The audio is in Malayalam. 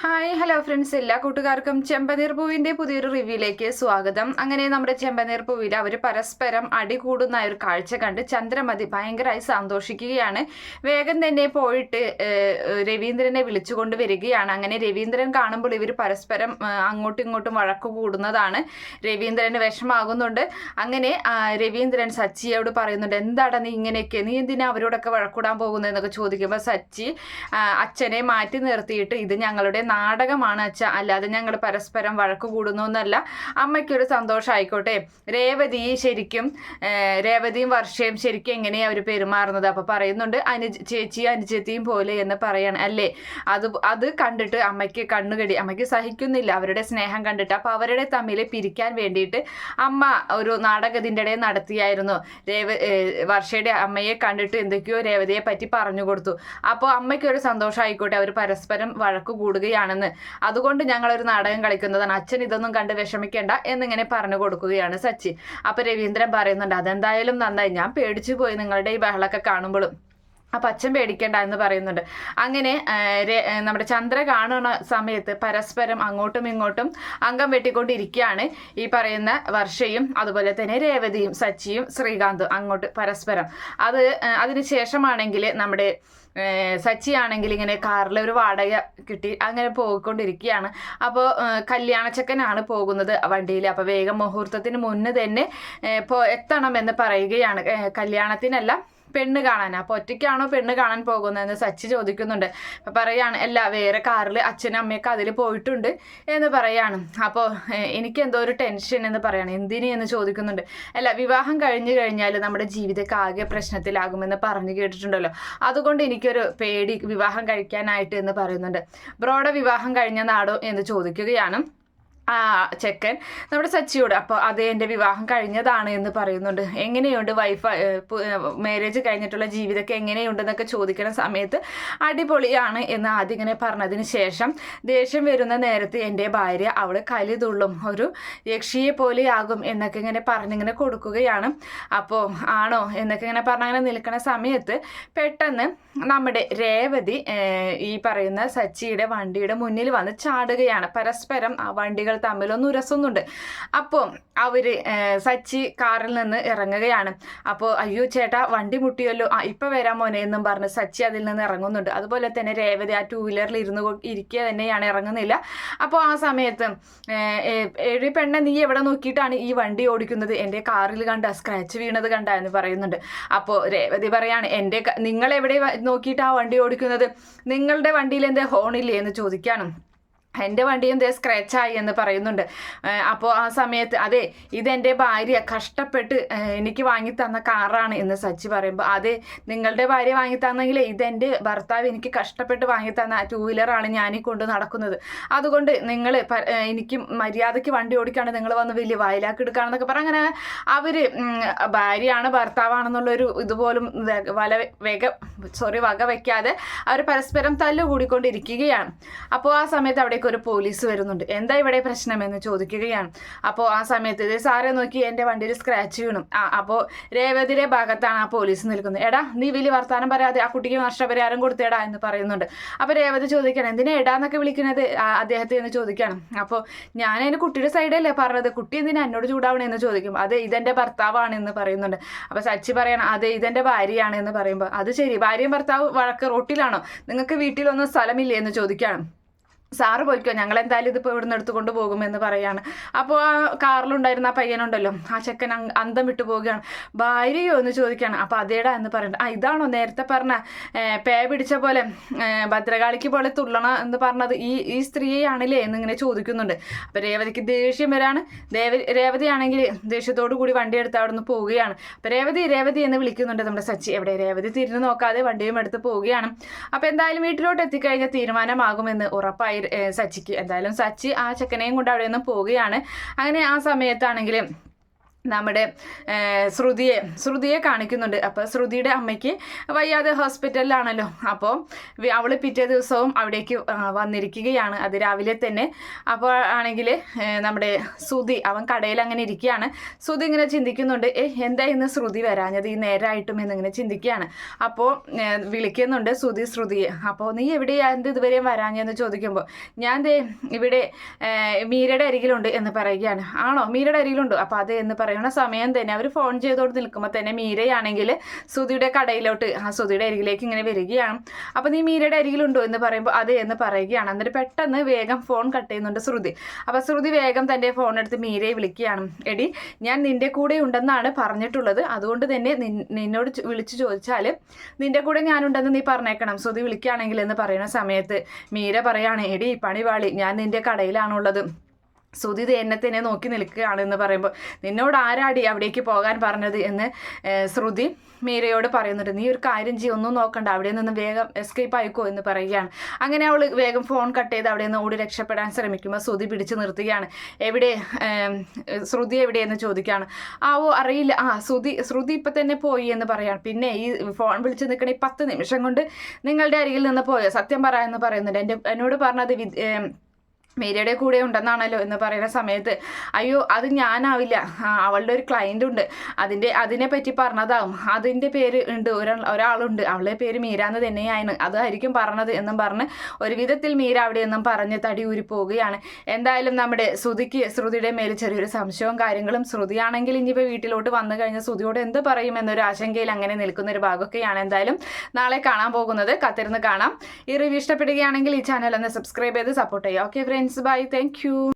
ഹായ് ഹലോ ഫ്രണ്ട്സ്, എല്ലാ കൂട്ടുകാർക്കും ചെമ്പനീർ പൂവിൻ്റെ പുതിയൊരു റിവ്യൂയിലേക്ക് സ്വാഗതം. അങ്ങനെ നമ്മുടെ ചെമ്പനീർ പൂവിൽ അവർ പരസ്പരം അടികൂടുന്ന ഒരു കാഴ്ച കണ്ട് ചന്ദ്രമതി ഭയങ്കരമായി സന്തോഷിക്കുകയാണ്. വേഗം തന്നെ പോയിട്ട് രവീന്ദ്രനെ വിളിച്ചുകൊണ്ട് വരികയാണ്. അങ്ങനെ രവീന്ദ്രൻ കാണുമ്പോൾ ഇവർ പരസ്പരം അങ്ങോട്ടും ഇങ്ങോട്ടും വഴക്കു കൂടുന്നതാണ്. രവീന്ദ്രന് വിഷമാകുന്നുണ്ട്. അങ്ങനെ രവീന്ദ്രൻ സച്ചിയോട് പറയുന്നുണ്ട്, എന്താടാ നീ ഇങ്ങനെയൊക്കെ, നീ എന്തിനാ അവരോടൊക്കെ വഴക്കൂടാൻ പോകുന്നതെന്നൊക്കെ ചോദിക്കുമ്പോൾ സച്ചി അച്ഛനെ മാറ്റി നിർത്തിയിട്ട്, ഇത് ഞങ്ങളുടെ നാടകമാണ് അച്ഛ, അല്ലാതെ ഞങ്ങൾ പരസ്പരം വഴക്ക് കൂടുന്നൊന്നല്ല. അമ്മയ്ക്കൊരു സന്തോഷമായിക്കോട്ടെ. രേവതിയും വർഷയും ശരിക്കും എങ്ങനെയാണ് അവർ പെരുമാറുന്നത്. അപ്പോൾ പറയുന്നുണ്ട്, ചേച്ചിയും അനുജത്തിയും പോലെ എന്ന് പറയാണ് അല്ലേ. അത് കണ്ടിട്ട് അമ്മയ്ക്ക് കണ്ണുകടി, അമ്മയ്ക്ക് സഹിക്കുന്നില്ല അവരുടെ സ്നേഹം കണ്ടിട്ട്. അപ്പോൾ അവരുടെ തമ്മിൽ പിരിക്കാൻ വേണ്ടിയിട്ട് അമ്മ ഒരു നാടകത്തിൻ്റെ ഇടയിൽ നടത്തിയായിരുന്നു. വർഷയുടെ അമ്മയെ കണ്ടിട്ട് എന്തൊക്കെയോ രേവതിയെ പറ്റി പറഞ്ഞു കൊടുത്തു. അപ്പോൾ അമ്മയ്ക്കൊരു സന്തോഷമായിക്കോട്ടെ, അവർ പരസ്പരം വഴക്ക് കൂടുകയാണെന്ന്. അതുകൊണ്ട് ഞങ്ങളൊരു നാടകം കളിക്കുന്നതാണ്, അച്ഛൻ ഇതൊന്നും കണ്ട് വിഷമിക്കേണ്ട എന്നിങ്ങനെ പറഞ്ഞു കൊടുക്കുകയാണ് സച്ചി. അപ്പൊ രവീന്ദ്രൻ പറയുന്നുണ്ട്, അതെന്തായാലും നന്നായി, ഞാൻ പേടിച്ചു പോയി നിങ്ങളുടെ ഈ ബഹളമൊക്കെ കാണുമ്പോഴും. അപ്പം അച്ഛൻ പേടിക്കേണ്ട എന്ന് പറയുന്നുണ്ട്. അങ്ങനെ നമ്മുടെ ചന്ദ്ര കാണുന്ന സമയത്ത് പരസ്പരം അങ്ങോട്ടും ഇങ്ങോട്ടും അംഗം വെട്ടിക്കൊണ്ടിരിക്കുകയാണ് ഈ പറയുന്ന വർഷയും അതുപോലെ തന്നെ രേവതിയും സച്ചിയും ശ്രീകാന്തും അങ്ങോട്ട് പരസ്പരം. അതിന് ശേഷമാണെങ്കിൽ നമ്മുടെ സച്ചി ആണെങ്കിൽ ഇങ്ങനെ കാറിൽ ഒരു വാടക കിട്ടി അങ്ങനെ പോയിക്കൊണ്ടിരിക്കുകയാണ്. അപ്പോൾ കല്യാണച്ചക്കനാണ് പോകുന്നത് വണ്ടിയിൽ. അപ്പോൾ വേഗം മുഹൂർത്തത്തിന് മുന്നേ തന്നെ എത്തണമെന്ന് പറയുകയാണ്. കല്യാണത്തിനല്ല, പെണ്ണ് കാണാൻ. അപ്പോൾ ഒറ്റയ്ക്കാണോ പെണ്ണ് കാണാൻ പോകുന്നതെന്ന് സച്ചി ചോദിക്കുന്നുണ്ട്. അപ്പോൾ പറയാണ്, അല്ല വേറെ കാറിൽ അച്ഛനും അമ്മയൊക്കെ അതിൽ പോയിട്ടുണ്ട് എന്ന് പറയാണ്. അപ്പോൾ എനിക്ക് എന്തോ ഒരു ടെൻഷൻ എന്ന് പറയാണ്. എന്തിന് എന്ന് ചോദിക്കുന്നുണ്ട്. അല്ല, വിവാഹം കഴിഞ്ഞു കഴിഞ്ഞാൽ നമ്മുടെ ജീവിതമൊക്കെ ആകെ പ്രശ്നത്തിലാകുമെന്ന് പറഞ്ഞു കേട്ടിട്ടുണ്ടല്ലോ, അതുകൊണ്ട് എനിക്കൊരു പേടി വിവാഹം കഴിക്കാനായിട്ട് എന്ന് പറയുന്നുണ്ട്. ബ്രോയുടെ വിവാഹം കഴിഞ്ഞ നാടോ എന്ന് ചോദിക്കുകയാണ് ചെക്കൻ നമ്മുടെ സച്ചിയോട്. അപ്പോൾ അതേ, എൻ്റെ വിവാഹം കഴിഞ്ഞതാണ് എന്ന് പറയുന്നുണ്ട്. എങ്ങനെയുണ്ട് മാരേജ് കഴിഞ്ഞിട്ടുള്ള ജീവിതമൊക്കെ എങ്ങനെയുണ്ടെന്നൊക്കെ ചോദിക്കുന്ന സമയത്ത് അടിപൊളിയാണ് എന്ന് ആദ്യം ഇങ്ങനെ പറഞ്ഞതിന് ശേഷം ദേഷ്യം വരുന്ന നേരത്ത് എൻ്റെ ഭാര്യ അവൾ കലിതുള്ളും, ഒരു യക്ഷിയെ പോലെയാകും എന്നൊക്കെ ഇങ്ങനെ പറഞ്ഞിങ്ങനെ കൊടുക്കുകയാണ്. അപ്പോൾ ആണോ എന്നൊക്കെ ഇങ്ങനെ പറഞ്ഞങ്ങനെ നിൽക്കുന്ന സമയത്ത് പെട്ടെന്ന് നമ്മുടെ രേവതി ഈ പറയുന്ന സച്ചിയുടെ വണ്ടിയുടെ മുന്നിൽ വന്ന് ചാടുകയാണ്. പരസ്പരം ആ വണ്ടികൾ തമ്മിലൊന്ന് ഉരസുന്നുണ്ട്. അപ്പോൾ സച്ചി കാറിൽ നിന്ന് ഇറങ്ങുകയാണ്. അപ്പോൾ അയ്യോ ചേട്ടാ വണ്ടി മുട്ടിയല്ലോ, ഇപ്പം വരാൻ മോനെ എന്നും പറഞ്ഞ് സച്ചി അതിൽ നിന്ന് ഇറങ്ങുന്നുണ്ട്. അതുപോലെ തന്നെ രേവതി ആ 2 വീലറിൽ ഇരിക്കുക തന്നെയാണ്, ഇറങ്ങുന്നില്ല. അപ്പോൾ ആ സമയത്ത് എഴി പെണ്ണെ, നീ എവിടെ നോക്കിയിട്ടാണ് ഈ വണ്ടി ഓടിക്കുന്നത്, എൻ്റെ കാറിൽ കണ്ട സ്ക്രാച്ച് വീണത് കണ്ട എന്ന് പറയുന്നുണ്ട്. അപ്പോൾ രേവതി പറയാണ്, നിങ്ങൾ എവിടെ നോക്കിയിട്ട് ആ വണ്ടി ഓടിക്കുന്നത്, നിങ്ങളുടെ വണ്ടിയിൽ എൻ്റെ ഹോണില്ലേ എന്ന് ചോദിക്കാണ്. എൻ്റെ വണ്ടിയും ദേ സ്ക്രാച്ചായി എന്ന് പറയുന്നുണ്ട്. അപ്പോൾ ആ സമയത്ത് അതെ, ഇതെൻ്റെ ഭാര്യ കഷ്ടപ്പെട്ട് എനിക്ക് വാങ്ങിത്തന്ന കാറാണ് എന്ന് സച്ചി പറയുമ്പോൾ, അതെ നിങ്ങളുടെ ഭാര്യ വാങ്ങിത്തന്നെങ്കിൽ ഇതെൻ്റെ ഭർത്താവ് എനിക്ക് കഷ്ടപ്പെട്ട് വാങ്ങിത്തന്ന 2 വീലറാണ് ഞാനീ കൊണ്ട് നടക്കുന്നത്. അതുകൊണ്ട് നിങ്ങൾ എനിക്ക് മര്യാദയ്ക്ക് വണ്ടി ഓടിക്കാണ്ട് നിങ്ങൾ വന്ന് വലിയ വയലാക്കി എടുക്കുകയാണെന്നൊക്കെ പറഞ്ഞ് അങ്ങനെ അവർ ഭാര്യയാണ് ഭർത്താവാണെന്നുള്ളൊരു ഇതുപോലും വക വയ്ക്കാതെ അവർ പരസ്പരം തല്ലുകൂടിക്കൊണ്ടിരിക്കുകയാണ്. അപ്പോൾ ആ സമയത്ത് അവിടെ ഒരു പോലീസ് വരുന്നുണ്ട്. എന്താ ഇവിടെ പ്രശ്നമെന്ന് ചോദിക്കുകയാണ്. അപ്പോൾ ആ സമയത്ത് ഇത് സാറെ നോക്കി, എൻ്റെ വണ്ടിയിൽ സ്ക്രാച്ച് വീണു. അപ്പോൾ രേവതിയുടെ ഭാഗത്താണ് ആ പോലീസ് നിൽക്കുന്നത്. എടാ നീ വലിയ വർത്താനം പറയാതെ ആ കുട്ടിക്ക് നഷ്ടപരിഹാരം കൊടുത്തേടാ എന്ന് പറയുന്നുണ്ട്. അപ്പോൾ രേവതി ചോദിക്കണം, എന്തിനാ എടാന്നൊക്കെ വിളിക്കുന്നത് അദ്ദേഹത്തെ എന്ന് ചോദിക്കണം. അപ്പോൾ ഞാൻ അതിന് കുട്ടിയുടെ സൈഡല്ലേ പറഞ്ഞത്, കുട്ടി എന്തിനാ എന്നോട് ചൂടാവണമെന്ന് ചോദിക്കും. അതെ ഇതെൻ്റെ ഭർത്താവാണ് എന്ന് പറയുന്നുണ്ട്. അപ്പോൾ സച്ചി പറയണം, അതെ ഇതെൻ്റെ ഭാര്യയാണ് എന്ന് പറയുമ്പോൾ, അത് ശരി ഭാര്യയും ഭർത്താവ് വഴക്ക് റോട്ടിലാണോ, നിങ്ങൾക്ക് വീട്ടിലൊന്നും സ്ഥലമില്ലേ എന്ന് ചോദിക്കുകയാണ്. സാറ് പോയിക്കോ, ഞങ്ങൾ എന്തായാലും ഇതിപ്പോൾ ഇവിടുന്ന് എടുത്തുകൊണ്ട് പോകുമെന്ന് പറയാണ്. അപ്പോൾ ആ കാറിലുണ്ടായിരുന്ന ആ പയ്യനുണ്ടല്ലോ, ആ ചെക്കൻ അന്തം വിട്ടു പോവുകയാണ്. ഭാര്യയോ എന്ന് ചോദിക്കുകയാണ്. അപ്പോൾ അതേടാ എന്ന് പറയുന്നത്, ഇതാണോ നേരത്തെ പറഞ്ഞ പേ പിടിച്ച പോലെ ഭദ്രകാളിക്ക് പോലെ തുള്ളണം എന്ന് പറഞ്ഞത് ഈ സ്ത്രീയാണില്ലേ എന്നിങ്ങനെ ചോദിക്കുന്നുണ്ട്. അപ്പോൾ രേവതിക്ക് ദേഷ്യം വരാണ്. രേവതിയാണെങ്കിൽ ദേഷ്യത്തോടു കൂടി വണ്ടി എടുത്ത് അവിടെ നിന്ന് പോവുകയാണ്. അപ്പോൾ രേവതി എന്ന് വിളിക്കുന്നുണ്ട് നമ്മുടെ സച്ചി. എവിടെ രേവതി തിരിഞ്ഞു നോക്കാതെ വണ്ടിയും എടുത്ത് പോവുകയാണ്. അപ്പോൾ എന്തായാലും വീട്ടിലോട്ട് എത്തിക്കഴിഞ്ഞാൽ തീരുമാനമാകുമെന്ന് ഉറപ്പായി സച്ചിക്ക്. എന്തായാലും സച്ചി ആ ചെക്കനെയും കൊണ്ട് അവിടെ നിന്ന് പോവുകയാണ്. അങ്ങനെ ആ സമയത്താണെങ്കിൽ നമ്മുടെ ശ്രുതിയെ കാണിക്കുന്നുണ്ട്. അപ്പോൾ ശ്രുതിയുടെ അമ്മയ്ക്ക് വയ്യാതെ ഹോസ്പിറ്റലിലാണല്ലോ. അപ്പോൾ അവൾ പിറ്റേ ദിവസവും അവിടേക്ക് വന്നിരിക്കുകയാണ്, അത് രാവിലെ തന്നെ. അപ്പോൾ ആണെങ്കിൽ നമ്മുടെ ശ്രുതി അവൻ കടയിൽ അങ്ങനെ ഇരിക്കുകയാണ്. ശ്രുതി ഇങ്ങനെ ചിന്തിക്കുന്നുണ്ട്, എന്താ ഇന്ന് ശ്രുതി വരാഞ്ഞത് ഈ നേരമായിട്ടും എന്നിങ്ങനെ ചിന്തിക്കുകയാണ്. അപ്പോൾ വിളിക്കുന്നുണ്ട് ശ്രുതിയെ. അപ്പോൾ നീ എവിടെയാ എന്ത് ഇതുവരെയും വരാഞ്ഞെന്ന് ചോദിക്കുമ്പോൾ ഞാൻ ഇവിടെ മീരയുടെ അരികിലുണ്ട് എന്ന് പറയുകയാണ്. ആണോ, മീരയുടെ അരികിലുണ്ടോ? അപ്പോൾ അതെ എന്ന് പറയുന്ന സമയം തന്നെ അവർ ഫോൺ ചെയ്തുകൊണ്ട് നിൽക്കുമ്പോൾ തന്നെ മീരയാണെങ്കിൽ ശ്രുതിയുടെ കടയിലോട്ട് ശ്രുതിയുടെ അരികിലേക്ക് ഇങ്ങനെ വരികയാണ്. അപ്പോൾ നീ മീരയുടെ അരികിലുണ്ടോ എന്ന് പറയുമ്പോൾ അതെ എന്ന് പറയുകയാണ്. എന്നിട്ട് പെട്ടെന്ന് വേഗം ഫോൺ കട്ട് ചെയ്യുന്നുണ്ട് ശ്രുതി. അപ്പോൾ ശ്രുതി വേഗം തൻ്റെ ഫോൺ എടുത്ത് മീരയെ വിളിക്കുകയാണ്. എടി, ഞാൻ നിൻ്റെ കൂടെ ഉണ്ടെന്നാണ് പറഞ്ഞിട്ടുള്ളത്, അതുകൊണ്ട് തന്നെ നിന്നോട് വിളിച്ചു ചോദിച്ചാൽ നിൻ്റെ കൂടെ ഞാനുണ്ടെന്ന് നീ പറഞ്ഞേക്കണം ശ്രുതി വിളിക്കുകയാണെങ്കിൽ എന്ന് പറയുന്ന സമയത്ത് മീര പറയാണ്, എടി പണിവാളി, ഞാൻ നിൻ്റെ കടയിലാണുള്ളത്, ശ്രുതി തന്നെ നോക്കി നിൽക്കുകയാണെന്ന് പറയുമ്പോൾ നിന്നോട് ആരാടി അവിടേക്ക് പോകാൻ പറഞ്ഞത് എന്ന് ശ്രുതി മീരയോട് പറയുന്നുണ്ട്. നീ ഒരു കാര്യം ചെയ്യും, ഒന്നും നോക്കണ്ട, അവിടെ നിന്ന് വേഗം എസ്കേപ്പ് ആയിക്കോ എന്ന് പറയുകയാണ്. അങ്ങനെ അവൾ വേഗം ഫോൺ കട്ട് ചെയ്ത് അവിടെ നിന്ന് ഓടി രക്ഷപ്പെടാൻ ശ്രമിക്കുമ്പോൾ ശ്രുതി പിടിച്ചു നിർത്തുകയാണ്. എവിടെ ശ്രുതി എവിടെയെന്ന് ചോദിക്കുകയാണ്. അറിയില്ല, ശ്രുതി ഇപ്പം തന്നെ പോയി എന്ന് പറയാണ്. പിന്നെ ഈ ഫോൺ വിളിച്ച് നിൽക്കണ ഈ 10 നിമിഷം കൊണ്ട് നിങ്ങളുടെ അരികിൽ നിന്ന് പോയോ, സത്യം പറയാമെന്ന് പറയുന്നുണ്ട്. എന്നോട് പറഞ്ഞത് മീരയുടെ കൂടെ ഉണ്ടെന്നാണല്ലോ എന്ന് പറയുന്ന സമയത്ത് അയ്യോ അത് ഞാനാവില്ല, അവളുടെ ഒരു ക്ലയൻ്റ് ഉണ്ട്, അതിനെ പറ്റി പറഞ്ഞതാവും, അതിൻ്റെ പേര് ഉണ്ട്, ഒരാളുണ്ട്, അവളുടെ പേര് മീര എന്ന് തന്നെയാണ്, അതായിരിക്കും പറഞ്ഞത് എന്നും പറഞ്ഞ് ഒരു വിധത്തിൽ മീര അവിടെ നിന്നും പറഞ്ഞ് തടി ഊരി പോവുകയാണ്. എന്തായാലും നമ്മുടെ ശ്രുതിയുടെ മേൽ ചെറിയൊരു സംശയവും കാര്യങ്ങളും, ശ്രുതിയാണെങ്കിൽ ഇനിയിപ്പോൾ വീട്ടിലോട്ട് വന്നു കഴിഞ്ഞാൽ ശ്രുതിയോട് എന്ത് പറയും എന്നൊരു ആശങ്കയിൽ അങ്ങനെ നിൽക്കുന്ന ഒരു ഭാഗമൊക്കെയാണ്. എന്തായാലും നാളെ കാണാൻ പോകുന്നത്, കാത്തിരുന്ന് കാണാം. ഈ റിവ്യൂ ഇഷ്ടപ്പെടുകയാണെങ്കിൽ ഈ ചാനൽ ഒന്ന് സബ്സ്ക്രൈബ് ചെയ്ത് സപ്പോർട്ട് ചെയ്യുക. Okay friends, bye, thank U.